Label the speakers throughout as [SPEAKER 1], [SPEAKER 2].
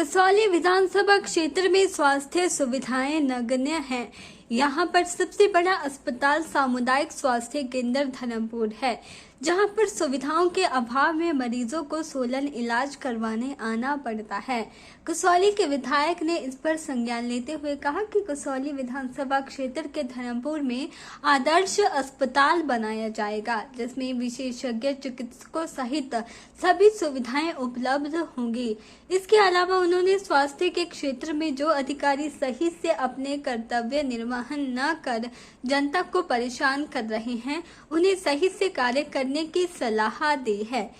[SPEAKER 1] कसौली विधानसभा क्षेत्र में स्वास्थ्य सुविधाएं नगण्य हैं। यहां पर सबसे बड़ा अस्पताल सामुदायिक स्वास्थ्य केंद्र धर्मपुर है, जहां पर सुविधाओं के अभाव में मरीजों को सोलन इलाज करवाने आना पड़ता है। कसौली के विधायक ने इस पर संज्ञान लेते हुए कहा कि कसौली विधानसभा क्षेत्र के धर्मपुर में आदर्श अस्पताल बनाया जाएगा, जिसमें विशेषज्ञ चिकित्सकों सहित सभी सुविधाएं उपलब्ध होंगी। इसके अलावा उन्होंने स्वास्थ्य के क्षेत्र में जो अधिकारी सही से अपने कर्तव्य निर्वहन न कर जनता को परेशान कर रहे हैं, उन्हें सही से कार्य करने की सलाह दी है।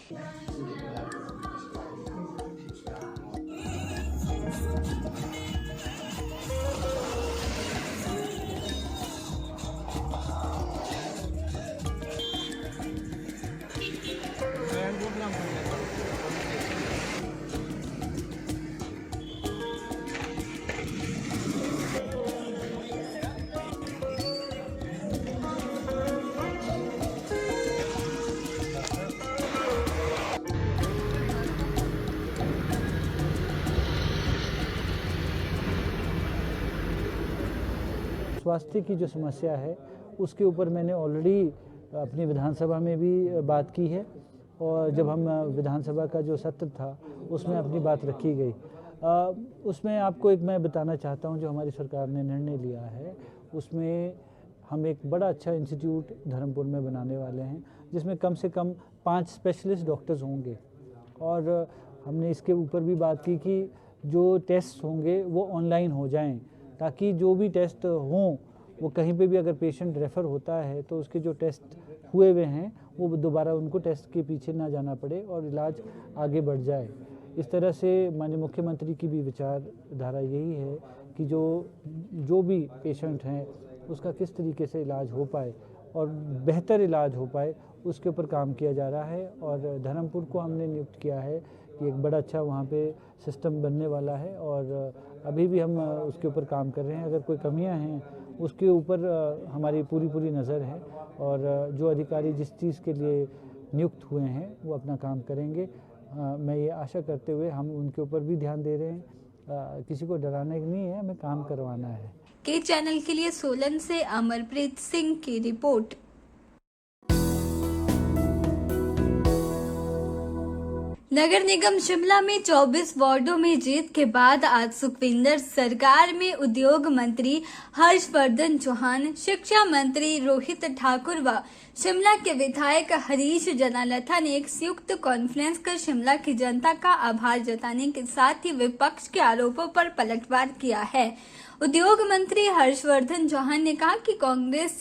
[SPEAKER 2] स्वास्थ्य की जो समस्या है उसके ऊपर मैंने ऑलरेडी अपनी विधानसभा में भी बात की है, और जब हम विधानसभा का जो सत्र था उसमें अपनी बात रखी गई। उसमें आपको एक मैं बताना चाहता हूं, जो हमारी सरकार ने निर्णय लिया है उसमें हम एक बड़ा अच्छा इंस्टीट्यूट धर्मपुर में बनाने वाले हैं, जिसमें कम से कम 5 स्पेशलिस्ट डॉक्टर्स होंगे। और हमने इसके ऊपर भी बात की कि जो टेस्ट होंगे वो ऑनलाइन हो जाएं, ताकि जो भी टेस्ट हों वो कहीं पे भी अगर पेशेंट रेफ़र होता है तो उसके जो टेस्ट हुए हुए हैं वो दोबारा उनको टेस्ट के पीछे ना जाना पड़े और इलाज आगे बढ़ जाए। इस तरह से माननीय मुख्यमंत्री की भी विचारधारा यही है कि जो भी पेशेंट हैं उसका किस तरीके से इलाज हो पाए और बेहतर इलाज हो पाए, उसके ऊपर काम किया जा रहा है। और धर्मपुर को हमने नियुक्त किया है कि एक बड़ा अच्छा वहाँ पे सिस्टम बनने वाला है, और अभी भी हम उसके ऊपर काम कर रहे हैं। अगर कोई कमियां हैं उसके ऊपर हमारी पूरी नज़र है, और जो अधिकारी जिस चीज़ के लिए नियुक्त हुए हैं वो अपना काम करेंगे। मैं ये आशा करते हुए हम उनके ऊपर भी ध्यान दे रहे हैं। किसी को डराने नहीं है, हमें काम करवाना है।
[SPEAKER 1] के चैनल के लिए सोलन से अमरप्रीत सिंह की रिपोर्ट। नगर निगम शिमला में 24 वार्डों में जीत के बाद आज सुखविंदर सरकार में उद्योग मंत्री हर्षवर्धन चौहान, शिक्षा मंत्री रोहित ठाकुर व शिमला के विधायक हरीश जनालथा ने एक संयुक्त कॉन्फ्रेंस कर शिमला की जनता का आभार जताने के साथ ही विपक्ष के आरोपों पर पलटवार किया है। उद्योग मंत्री हर्षवर्धन चौहान ने कहा कि कांग्रेस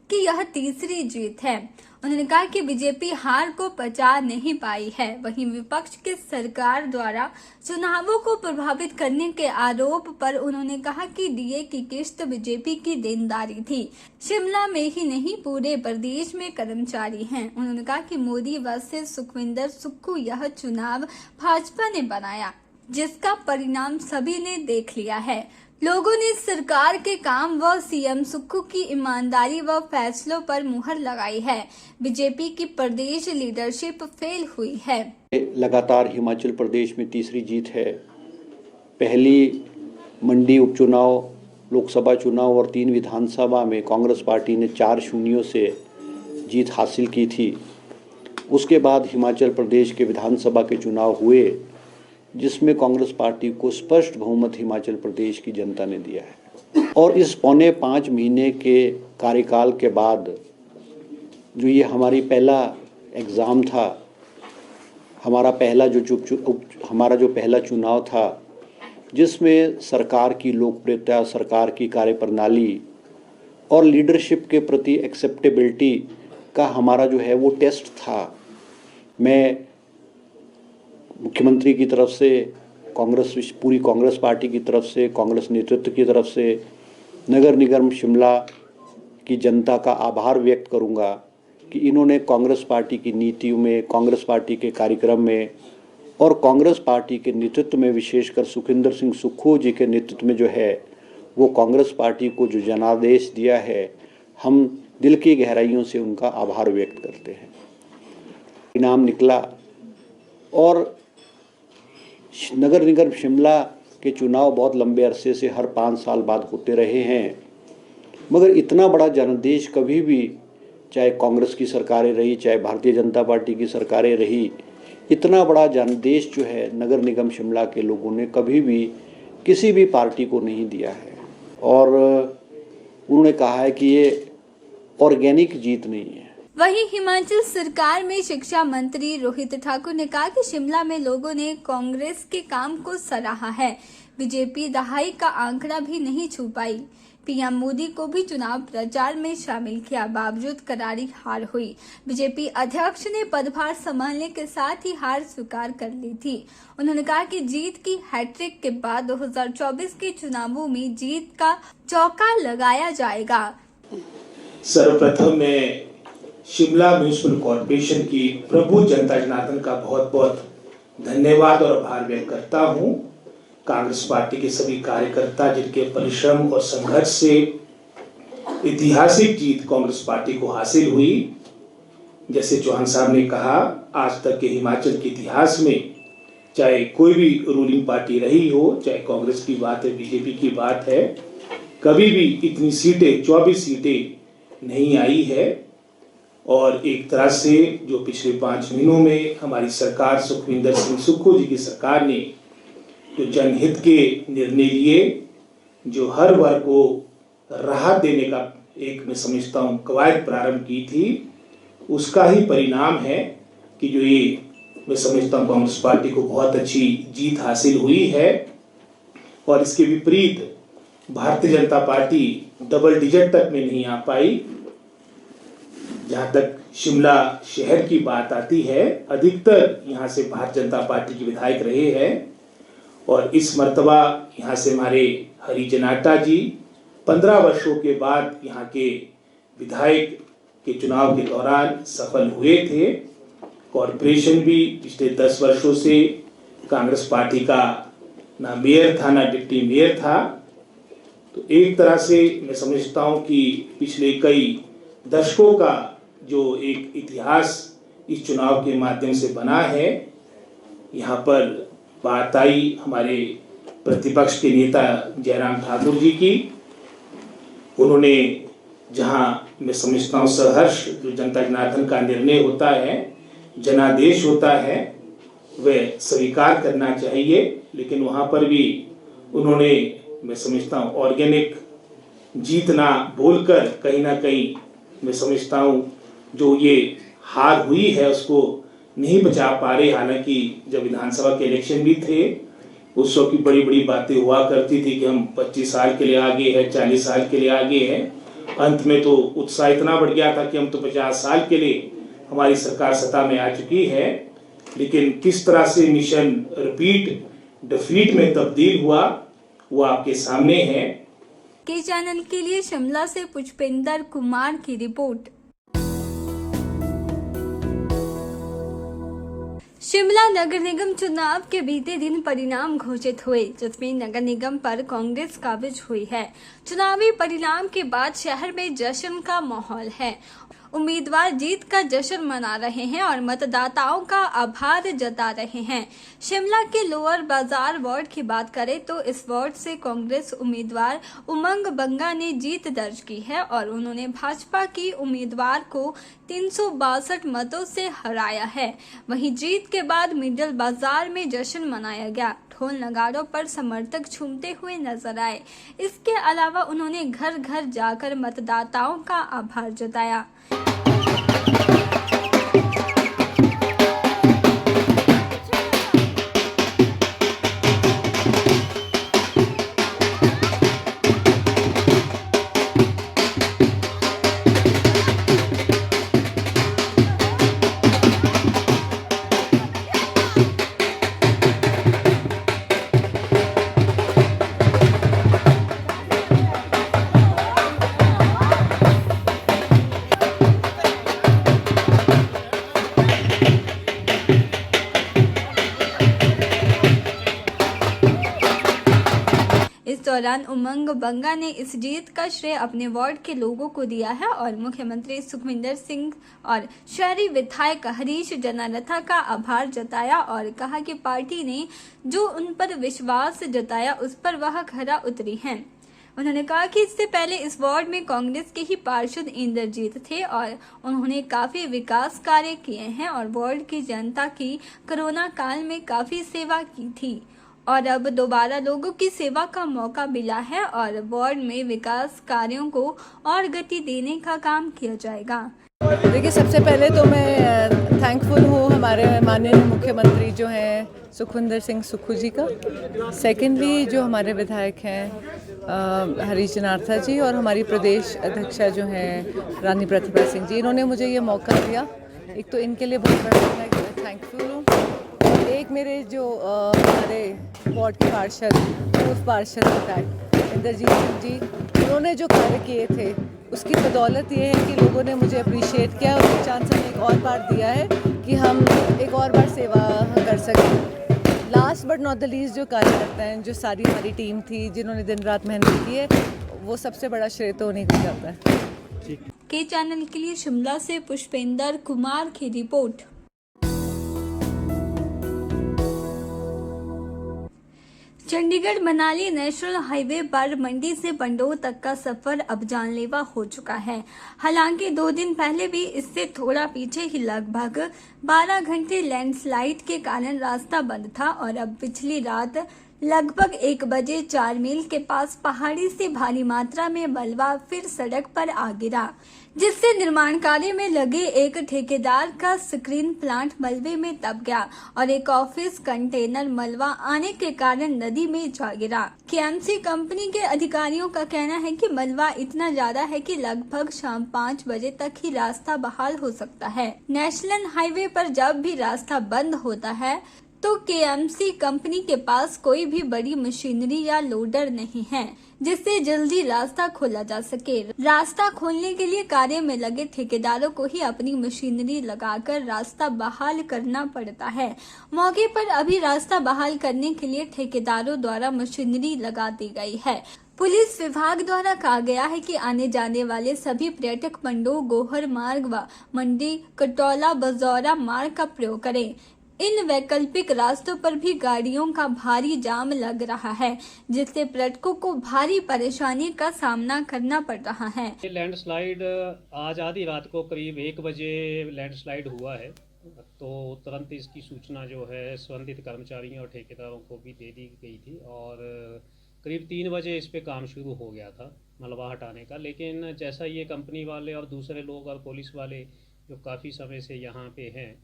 [SPEAKER 1] की यह तीसरी जीत है। उन्होंने कहा कि बीजेपी हार को पचा नहीं पाई है। वहीं विपक्ष के सरकार द्वारा चुनावों को प्रभावित करने के आरोप पर उन्होंने कहा कि डीए की किश्त बीजेपी की देनदारी थी। शिमला में ही नहीं पूरे प्रदेश में कर्मचारी हैं। उन्होंने कहा कि मोदी वर्सेस सुखविंदर सुक्खू यह चुनाव भाजपा ने बनाया, जिसका परिणाम सभी ने देख लिया है। लोगों ने सरकार के काम व सीएम सुक्खू की ईमानदारी व फैसलों पर मुहर लगाई है। बीजेपी की प्रदेश लीडरशिप फेल हुई है।
[SPEAKER 3] लगातार हिमाचल प्रदेश में तीसरी जीत है। पहली मंडी उपचुनाव, लोकसभा चुनाव और 3 विधानसभा में कांग्रेस पार्टी ने 4-0 से जीत हासिल की थी। उसके बाद हिमाचल प्रदेश के विधानसभा के चुनाव हुए, जिसमें कांग्रेस पार्टी को स्पष्ट बहुमत हिमाचल प्रदेश की जनता ने दिया है। और इस पौने 5 महीने के कार्यकाल के बाद जो ये हमारी पहला एग्ज़ाम था, हमारा जो पहला चुनाव था, जिसमें सरकार की लोकप्रियता, सरकार की कार्यप्रणाली और लीडरशिप के प्रति एक्सेप्टेबिलिटी का हमारा जो है वो टेस्ट था। मैं मुख्यमंत्री की तरफ से, पूरी कांग्रेस पार्टी की तरफ से, कांग्रेस नेतृत्व की तरफ से नगर निगम शिमला की जनता का आभार व्यक्त करूंगा कि इन्होंने कांग्रेस पार्टी की नीतियों में, कांग्रेस पार्टी के कार्यक्रम में और कांग्रेस पार्टी के नेतृत्व में, विशेषकर सुखविंदर सिंह सुक्खू जी के नेतृत्व में जो है वो कांग्रेस पार्टी को जो जनादेश दिया है, हम दिल की गहराइयों से उनका आभार व्यक्त करते हैं। इनाम निकला और नगर निगम शिमला के चुनाव बहुत लंबे अरसे से हर 5 साल बाद होते रहे हैं, मगर इतना बड़ा जनादेश कभी भी, चाहे कांग्रेस की सरकारें रही, चाहे भारतीय जनता पार्टी की सरकारें रही, इतना बड़ा जनादेश जो है नगर निगम शिमला के लोगों ने कभी भी किसी भी पार्टी को नहीं दिया है। और उन्होंने कहा है कि ये ऑर्गेनिक जीत नहीं है।
[SPEAKER 1] वहीं हिमाचल सरकार में शिक्षा मंत्री रोहित ठाकुर ने कहा कि शिमला में लोगों ने कांग्रेस के काम को सराहा है। बीजेपी दहाई का आंकड़ा भी नहीं छू पाई। पीएम मोदी को भी चुनाव प्रचार में शामिल किया, बावजूद करारी हार हुई। बीजेपी अध्यक्ष ने पदभार संभालने के साथ ही हार स्वीकार कर ली थी। उन्होंने कहा कि जीत की हैट्रिक के बाद 2024 के चुनावों में जीत का चौका लगाया जाएगा।
[SPEAKER 4] सर्वप्रथम मैं शिमला म्यूनिसिपल कॉर्पोरेशन की प्रभु जनता जनार्दन का बहुत बहुत धन्यवाद और आभार व्यक्त करता हूं। कांग्रेस पार्टी के सभी कार्यकर्ता जिनके परिश्रम और संघर्ष से ऐतिहासिक जीत कांग्रेस पार्टी को हासिल हुई। जैसे चौहान साहब ने कहा, आज तक के हिमाचल के इतिहास में चाहे कोई भी रूलिंग पार्टी रही हो, चाहे कांग्रेस की बात है, बीजेपी की बात है, कभी भी इतनी सीटें 24 सीटें नहीं आई है। और एक तरह से जो पिछले 5 महीनों में हमारी सरकार, सुखविंदर सिंह सुक्खू जी की सरकार ने जो जनहित के निर्णय लिए, जो हर वर्ग को राहत देने का एक मैं समझता हूँ कवायद प्रारंभ की थी, उसका ही परिणाम है कि जो ये मैं समझता हूँ कांग्रेस पार्टी को बहुत अच्छी जीत हासिल हुई है। और इसके विपरीत Bharatiya Janata party double digit तक में नहीं आ पाई। जहाँ तक शिमला शहर की बात आती है, अधिकतर यहाँ से भारतीय जनता पार्टी के विधायक रहे हैं और इस मर्तबा यहाँ से हमारे हरी जनाटा जी 15 वर्षों के बाद यहाँ के विधायक के चुनाव के दौरान सफल हुए थे। कॉरपोरेशन भी पिछले 10 वर्षों से कांग्रेस पार्टी का ना मेयर था ना डिप्टी मेयर था। तो एक तरह से मैं समझता हूँ कि पिछले कई दशकों का जो एक इतिहास इस चुनाव के माध्यम से बना है। यहाँ पर बात आई हमारे प्रतिपक्ष के नेता जयराम ठाकुर जी की। उन्होंने जहाँ मैं समझता हूँ सहर्ष जो जनता जनार्दन का निर्णय होता है, जनादेश होता है, वह स्वीकार करना चाहिए। लेकिन वहाँ पर भी उन्होंने मैं समझता हूँ ऑर्गेनिक जीतना बोलकर कहीं ना कहीं मैं समझता हूँ जो ये हार हुई है उसको नहीं बचा पा रहे। हालांकि जब विधानसभा के इलेक्शन भी थे उस वक्त की बड़ी बड़ी बातें हुआ करती थी कि हम 25 साल के लिए आगे हैं, 40 साल के लिए आगे हैं। अंत में तो उत्साह इतना बढ़ गया था कि हम तो 50 साल के लिए हमारी सरकार सत्ता में आ चुकी है। लेकिन किस तरह से मिशन रिपीट डिफीट में तब्दील हुआ वो आपके सामने है।
[SPEAKER 1] के चैनल के लिए शिमला से पुष्पेंद्र कुमार की रिपोर्ट। शिमला नगर निगम चुनाव के बीते दिन परिणाम घोषित हुए, जिसमें नगर निगम पर कांग्रेस काबिज हुई है। चुनावी परिणाम के बाद शहर में जश्न का माहौल है। उम्मीदवार जीत का जश्न मना रहे हैं और मतदाताओं का आभार जता रहे हैं। शिमला के लोअर बाजार वार्ड की बात करें तो इस वार्ड से कांग्रेस उम्मीदवार उमंग बंगा ने जीत दर्ज की है और उन्होंने भाजपा की उम्मीदवार को 362 मतों से हराया है। वहीं जीत के बाद मिडल बाजार में जश्न मनाया गया। ढोल नगाड़ों पर समर्थक झूमते हुए नजर आए। इसके अलावा उन्होंने घर घर जाकर मतदाताओं का आभार जताया। दौरान उमंग बंगा ने इस जीत का श्रेय अपने वार्ड के लोगों को दिया है और मुख्यमंत्री सुखविंदर सिंह और शहरी विधायक हरीश जनारथा का आभार जताया और कहा कि पार्टी ने जो उन पर विश्वास जताया उस पर वह खरा उतरी हैं। उन्होंने कहा कि इससे पहले इस वार्ड में कांग्रेस के ही पार्षद इंद्रजीत थे और उन्होंने काफी विकास कार्य किए हैं और वार्ड की जनता की कोरोना काल में काफी सेवा की थी और अब दोबारा लोगों की सेवा का मौका मिला है और वार्ड में विकास कार्यों को और गति देने का काम किया जाएगा।
[SPEAKER 5] देखिए, सबसे पहले तो मैं थैंकफुल हूँ हमारे माननीय मुख्यमंत्री जो हैं सुखविंदर सिंह सुक्खू जी का। सेकेंडली जो हमारे विधायक हैं हरीश जनारथा जी और हमारी प्रदेश अध्यक्षा जो हैं रानी प्रतिभा सिंह जी, इन्होंने मुझे ये मौका दिया। एक तो इनके लिए बहुत बड़ा मैं थैंकफुल हूँ। और एक मेरे जो हमारे वार्ड के पार्षद पूर्व पार्षद विधायक इंद्रजीत सिंह जी, उन्होंने जो कार्य किए थे उसकी बदौलत ये है कि लोगों ने मुझे अप्रिशिएट किया और एक चांस हमें एक और बार दिया है कि हम एक और बार सेवा कर सकें। Last but not the least जो कार्यकर्ता हैं, जो सारी हमारी टीम थी जिन्होंने दिन रात मेहनत की है, वो सबसे बड़ा श्रेय तो उन्हीं को जाता है।
[SPEAKER 1] के चैनल के लिए शिमला से पुष्पेंद्र कुमार की report. Chandigarh Manali national highway पर मंडी से पंडोह तक का सफर अब जानलेवा हो चुका है। हालांकि 2 दिन पहले भी इससे थोड़ा पीछे ही लगभग 12 घंटे लैंडस्लाइड के कारण रास्ता बंद था और अब पिछली रात लगभग 1 बजे 4 मील के पास पहाड़ी से भारी मात्रा में मलबा फिर सड़क पर आ गिरा, जिससे निर्माण कार्य में लगे एक ठेकेदार का स्क्रीन प्लांट मलबे में दब गया और एक ऑफिस कंटेनर मलबा आने के कारण नदी में जा गिरा। केएमसी कंपनी के अधिकारियों का कहना है कि मलबा इतना ज्यादा है कि लगभग शाम 5 बजे तक ही रास्ता बहाल हो सकता है। नेशनल हाईवे पर जब भी रास्ता बंद होता है तो केएमसी कंपनी के पास कोई भी बड़ी मशीनरी या लोडर नहीं है जिससे जल्दी रास्ता खोला जा सके। रास्ता खोलने के लिए कार्य में लगे ठेकेदारों को ही अपनी मशीनरी लगाकर रास्ता बहाल करना पड़ता है। मौके पर अभी रास्ता बहाल करने के लिए ठेकेदारों द्वारा मशीनरी लगा दी गई है। पुलिस विभाग द्वारा कहा गया है कि आने जाने वाले सभी पर्यटक पंडोह गोहर मार्ग व मंडी कटौला बजौरा मार्ग का प्रयोग करें। इन वैकल्पिक रास्तों पर भी गाड़ियों का भारी जाम लग रहा है, जिससे पर्यटकों को भारी परेशानी का सामना करना पड़ रहा है।
[SPEAKER 6] लैंडस्लाइड आज आधी रात को करीब 1 बजे लैंडस्लाइड हुआ है, तो तुरंत इसकी सूचना जो है संबंधित कर्मचारियों और ठेकेदारों को भी दे दी गई थी और करीब 3 बजे इस पे काम शुरू हो गया था मलबा हटाने का। लेकिन जैसा ये कंपनी वाले और दूसरे लोग और पुलिस वाले जो काफ़ी समय से यहाँ पे हैं,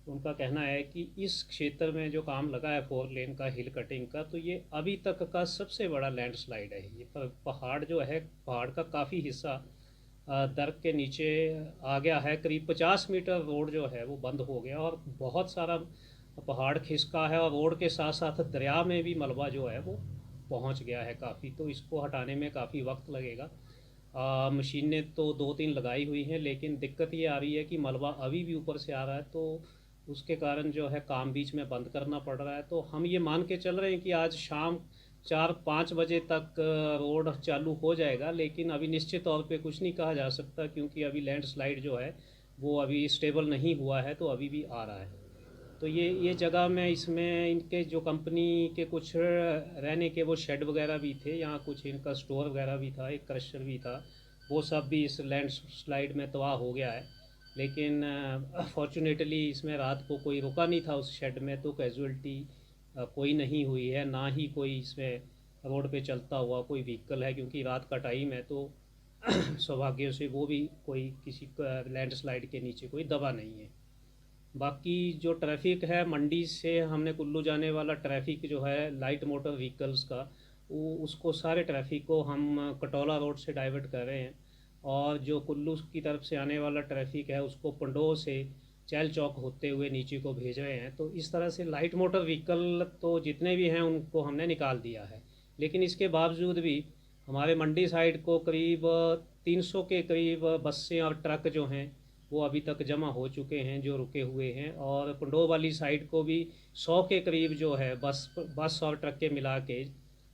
[SPEAKER 6] उनका कहना है कि इस क्षेत्र में जो काम लगा है 4 लेन का हिल कटिंग का, तो ये अभी तक का सबसे बड़ा लैंडस्लाइड है। ये पहाड़ जो है, पहाड़ का काफ़ी हिस्सा दर्द के नीचे आ गया है। करीब 50 मीटर रोड जो है वो बंद हो गया और बहुत सारा पहाड़ खिसका है और रोड के साथ साथ दरिया में भी मलबा जो है वो पहुंच गया है काफ़ी, तो इसको हटाने में काफ़ी वक्त लगेगा। मशीनें तो 2-3 लगाई हुई हैं, लेकिन दिक्कत ये आ रही है कि मलबा अभी भी ऊपर से आ रहा है, तो उसके कारण जो है काम बीच में बंद करना पड़ रहा है। तो हम ये मान के चल रहे हैं कि आज शाम 4-5 बजे तक रोड चालू हो जाएगा, लेकिन अभी निश्चित तौर पे कुछ नहीं कहा जा सकता क्योंकि अभी लैंडस्लाइड जो है वो अभी स्टेबल नहीं हुआ है, तो अभी भी आ रहा है। तो ये जगह में इसमें इनके जो कंपनी के कुछ रहने के वो शेड वगैरह भी थे, यहाँ कुछ इनका स्टोर वगैरह भी था, एक क्रशर भी था, वो सब भी इस लैंडस्लाइड में तबाह हो गया है। लेकिन फॉर्चुनेटली इसमें रात को कोई रुका नहीं था उस शेड में, तो कैजुअल्टी कोई नहीं हुई है, ना ही कोई इसमें रोड पे चलता हुआ कोई व्हीकल है, क्योंकि रात का टाइम है। तो सौभाग्य से वो भी कोई किसी लैंडस्लाइड के नीचे कोई दबा नहीं है। बाकी जो ट्रैफिक है मंडी से हमने कुल्लू जाने वाला ट्रैफिक जो है लाइट मोटर व्हीकल्स का, वो उसको सारे ट्रैफिक को हम कटौला रोड से डाइवर्ट कर रहे हैं और जो कुल्लू की तरफ से आने वाला ट्रैफिक है उसको पंडोह से चैल चौक होते हुए नीचे को भेज रहे हैं। तो इस तरह से लाइट मोटर व्हीकल तो जितने भी हैं उनको हमने निकाल दिया है, लेकिन इसके बावजूद भी हमारे मंडी साइड को करीब 300 के करीब बसें और ट्रक जो हैं वो अभी तक जमा हो चुके हैं, जो रुके हुए हैं। और पंडोह वाली साइड को भी 100 के करीब जो है बस और ट्रक के मिला के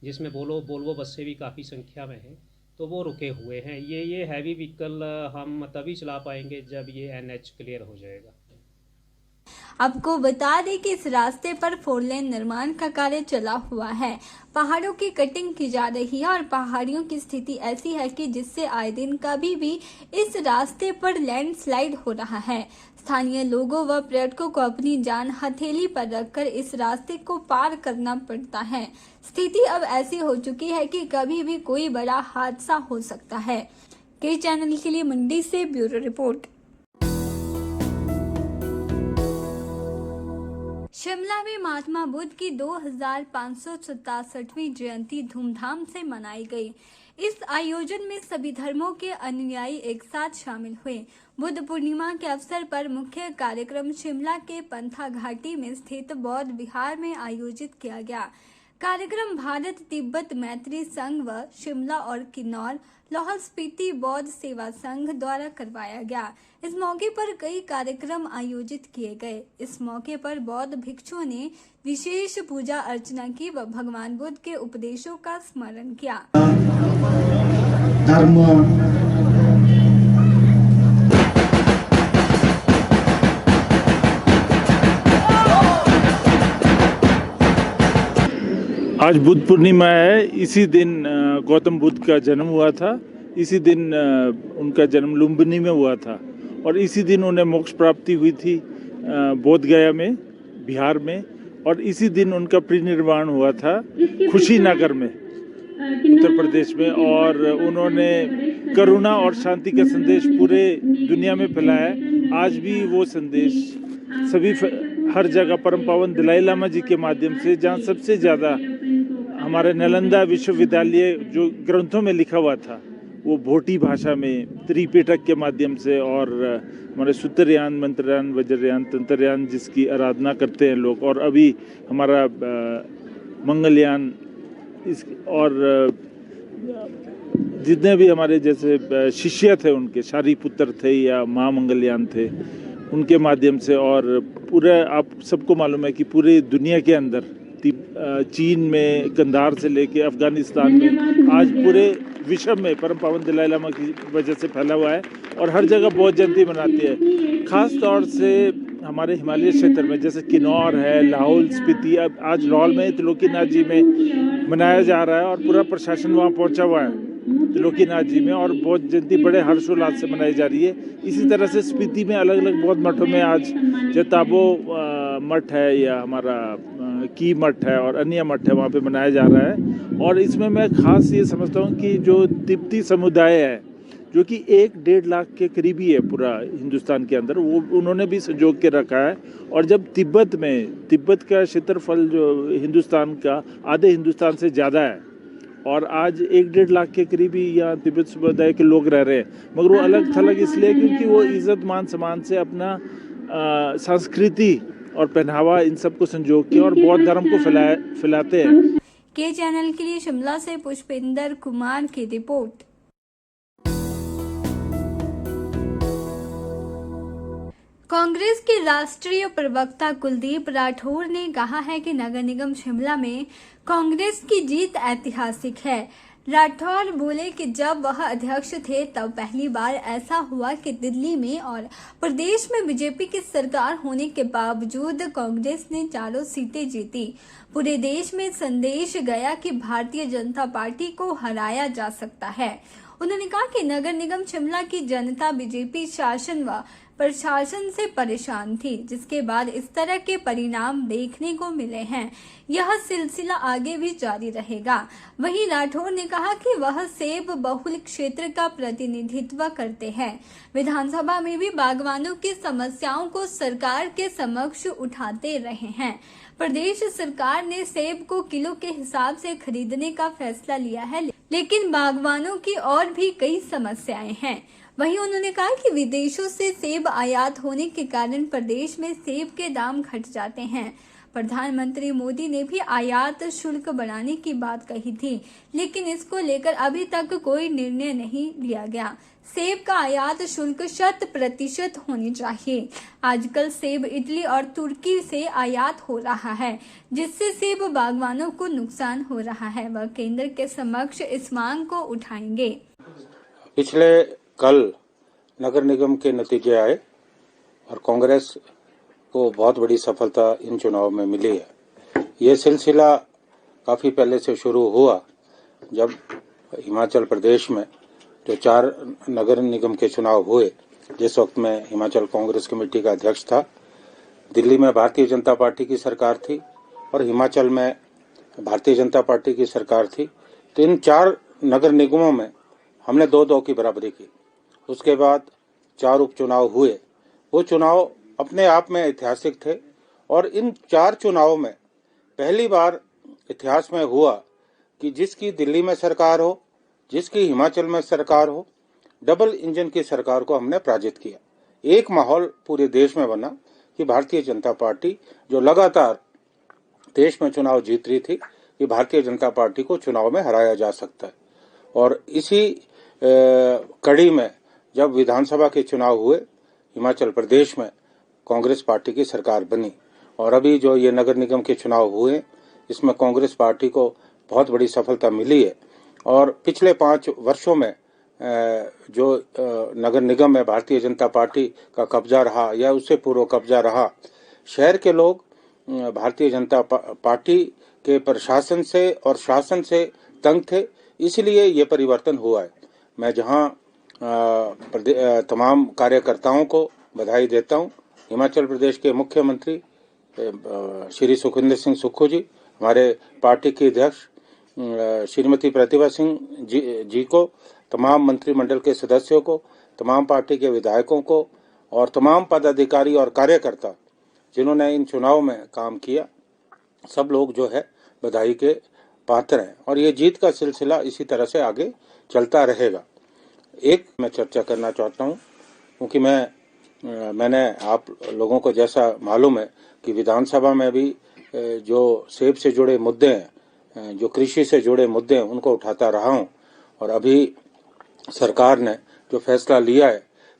[SPEAKER 6] जिसमें वोल्वो बसें भी काफ़ी संख्या में हैं, तो वो रुके हुए हैं। ये हैवी व्हीकल हम तभी चला पाएंगे जब ये NH क्लियर हो जाएगा।
[SPEAKER 1] आपको बता दें कि इस रास्ते पर 4 लेन निर्माण का कार्य चला हुआ है। पहाड़ों की कटिंग की जा रही है और पहाड़ियों की स्थिति ऐसी है कि जिससे आए दिन कभी भी इस रास्ते पर लैंडस्लाइड हो रहा है। स्थानीय लोगों व पर्यटकों को अपनी जान हथेली पर रखकर इस रास्ते को पार करना पड़ता है। स्थिति अब ऐसी हो चुकी है कि कभी भी कोई बड़ा हादसा हो सकता है। के चैनल के लिए मंडी से ब्यूरो रिपोर्ट। शिमला में महात्मा बुद्ध की 2567वीं जयंती धूमधाम से मनाई गई। इस आयोजन में सभी धर्मों के अनुयायी एक साथ शामिल हुए। बुद्ध पूर्णिमा के अवसर पर मुख्य कार्यक्रम शिमला के पंथा घाटी में स्थित बौद्ध विहार में आयोजित किया गया। कार्यक्रम भारत तिब्बत मैत्री संघ व शिमला और किन्नौर लाहौल स्पीति बौद्ध सेवा संघ द्वारा करवाया गया। इस मौके पर कई कार्यक्रम आयोजित किए गए। इस मौके पर बौद्ध भिक्षुओं ने विशेष पूजा अर्चना की व भगवान बुद्ध के उपदेशों का स्मरण किया।
[SPEAKER 7] धर्म
[SPEAKER 8] आज बुद्ध पूर्णिमा है। इसी दिन गौतम बुद्ध का जन्म हुआ था। इसी दिन उनका जन्म लुम्बिनी में हुआ था और इसी दिन उन्हें मोक्ष प्राप्ति हुई थी बोध गया में, बिहार में। और इसी दिन उनका परिनिर्वाण हुआ था खुशीनगर में, उत्तर प्रदेश में। और उन्होंने करुणा और शांति का संदेश पूरे दुनिया में फैलाया। आज भी वो संदेश सभी हर जगह परम पावन दलाई लामा जी के माध्यम से, जहाँ सबसे ज़्यादा हमारे नालंदा विश्वविद्यालय जो ग्रंथों में लिखा हुआ था वो भोटी भाषा में त्रिपिटक के माध्यम से, और हमारे सूत्रयान, मंत्रयान, वज्रयान, तंत्रयान जिसकी आराधना करते हैं लोग, और अभी हमारा मंगलयान इस, और जितने भी हमारे जैसे शिष्य थे उनके शारीपुत्र थे या महामंगलयान थे, उनके माध्यम से। और पूरा आप सबको मालूम है कि पूरी दुनिया के अंदर चीन में कंधार से लेके अफगानिस्तान में आज पूरे विश्व में परम पावन दलाई लामा की वजह से फैला हुआ है और हर जगह बौद्ध जयंती मनाती है। खास तौर से हमारे हिमालय क्षेत्र में जैसे किन्नौर है, लाहौल स्पीति, अब आज लाहौल में त्रिलोकीनाथ जी में मनाया जा रहा है और पूरा प्रशासन वहाँ पहुँचा हुआ है त्रिलोकीनाथ जी में, और बौद्ध जयंती बड़े हर्षोल्लास से मनाई जा रही है। इसी तरह से स्पीति में अलग अलग बौद्ध मठों में आज जताबो मठ है या हमारा की मठ है और अन्य मठ है, वहाँ पे मनाया जा रहा है। और इसमें मैं खास ये समझता हूँ कि जो तिब्बती समुदाय है जो कि 1-1.5 लाख के करीबी है पूरा हिंदुस्तान के अंदर, वो उन्होंने भी संजोग के रखा है। और जब तिब्बत का क्षेत्रफल जो हिंदुस्तान का आधे हिंदुस्तान से ज़्यादा है और आज 1-1.5 लाख के करीबी यहाँ तिब्बत समुदाय के लोग रह रहे हैं, मगर वो अलग थलग इसलिए क्योंकि वो इज्जत मान सम्मान से अपना संस्कृति और पहनावा इन सबको संजोग के और बौद्ध धर्म को फैलाते हैं।
[SPEAKER 1] के चैनल के लिए शिमला से पुष्पेंद्र कुमार की रिपोर्ट। कांग्रेस के राष्ट्रीय प्रवक्ता कुलदीप राठौर ने कहा है कि नगर निगम शिमला में कांग्रेस की जीत ऐतिहासिक है। राठौर बोले कि जब वह अध्यक्ष थे तब पहली बार ऐसा हुआ कि दिल्ली में और प्रदेश में बीजेपी की सरकार होने के बावजूद कांग्रेस ने 4 सीटें जीती। पूरे देश में संदेश गया कि भारतीय जनता पार्टी को हराया जा सकता है। उन्होंने कहा कि नगर निगम शिमला की जनता बीजेपी शासन व प्रशासन से परेशान थी, जिसके बाद इस तरह के परिणाम देखने को मिले हैं। यह सिलसिला आगे भी जारी रहेगा। वहीं राठौर ने कहा कि वह सेब बहुल क्षेत्र का प्रतिनिधित्व करते हैं। विधानसभा में भी बागवानों की समस्याओं को सरकार के समक्ष उठाते रहे हैं। प्रदेश सरकार ने सेब को किलो के हिसाब से खरीदने का फैसला लिया है, लेकिन बागवानों की और भी कई समस्याएं हैं। वहीं उन्होंने कहा कि विदेशों से सेब आयात होने के कारण प्रदेश में सेब के दाम घट जाते हैं। प्रधानमंत्री मोदी ने भी आयात शुल्क बढ़ाने की बात कही थी, लेकिन इसको लेकर अभी तक कोई निर्णय नहीं लिया गया। सेब का आयात शुल्क 100% होनी चाहिए। आजकल सेब इटली और तुर्की से आयात हो रहा है, जिससे सेब बागवानों को नुकसान हो रहा है। वह केंद्र के समक्ष इस मांग को उठाएंगे।
[SPEAKER 7] पिछले कल नगर निगम के नतीजे आए और कांग्रेस को बहुत बड़ी सफलता इन चुनाव में मिली है। ये सिलसिला काफ़ी पहले से शुरू हुआ, जब हिमाचल प्रदेश में जो 4 नगर निगम के चुनाव हुए, जिस वक्त मैं हिमाचल कांग्रेस कमेटी का अध्यक्ष था। दिल्ली में भारतीय जनता पार्टी की सरकार थी और हिमाचल में भारतीय जनता पार्टी की सरकार थी। तो इन 4 नगर निगमों में हमने 2-2 की बराबरी की। उसके बाद 4 उपचुनाव हुए। वो चुनाव अपने आप में ऐतिहासिक थे और इन 4 चुनावों में पहली बार इतिहास में हुआ कि जिसकी दिल्ली में सरकार हो, जिसकी हिमाचल में सरकार हो, डबल इंजन की सरकार को हमने पराजित किया। एक माहौल पूरे देश में बना कि भारतीय जनता पार्टी जो लगातार देश में चुनाव जीत रही थी, कि भारतीय जनता पार्टी को चुनाव में हराया जा सकता है। और इसी कड़ी में जब विधानसभा के चुनाव हुए, हिमाचल प्रदेश में कांग्रेस पार्टी की सरकार बनी। और अभी जो ये नगर निगम के चुनाव हुए, इसमें कांग्रेस पार्टी को बहुत बड़ी सफलता मिली है। और पिछले 5 वर्षों में जो नगर निगम में भारतीय जनता पार्टी का कब्जा रहा या उससे पूर्व कब्जा रहा, शहर के लोग भारतीय जनता पार्टी के प्रशासन से और शासन से तंग थे, इसलिए ये परिवर्तन हुआ है। मैं जहां तमाम कार्यकर्ताओं को बधाई देता हूं। हिमाचल प्रदेश के मुख्यमंत्री श्री सुखविंदर सिंह सुक्खू जी, हमारे पार्टी के अध्यक्ष श्रीमती प्रतिभा सिंह जी को, तमाम मंत्रिमंडल के सदस्यों को, तमाम पार्टी के विधायकों को और तमाम पदाधिकारी और कार्यकर्ता जिन्होंने इन चुनाव में काम किया, सब लोग जो है बधाई के पात्र हैं। और ये जीत का सिलसिला इसी तरह से आगे चलता रहेगा। एक मैं चर्चा करना चाहता हूँ, क्योंकि मैंने आप लोगों को जैसा मालूम है कि विधानसभा में भी जो सेब से जुड़े मुद्दे हैं, जो कृषि से जुड़े मुद्दे हैं, उनको उठाता रहा हूं। और अभी सरकार ने जो फैसला लिया है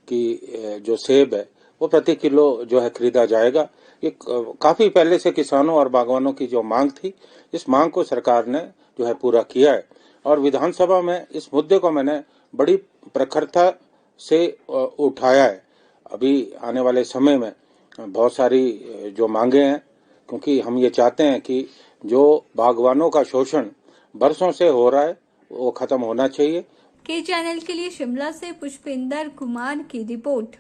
[SPEAKER 7] कि जो सेब है वो प्रति किलो जो है खरीदा जाएगा। ये काफ़ी पहले से किसानों और बागवानों की जो मांग थी, इस मांग को सरकार ने जो है पूरा किया है। और विधानसभा में इस मुद्दे को मैंने बड़ी प्रखरता से उठाया है। अभी आने वाले समय में बहुत सारी जो मांगे हैं, क्योंकि हम ये चाहते हैं कि जो बागवानों का शोषण बरसों से हो रहा है वो खत्म होना चाहिए।
[SPEAKER 1] के चैनल के लिए शिमला से पुष्पिंदर कुमार की रिपोर्ट।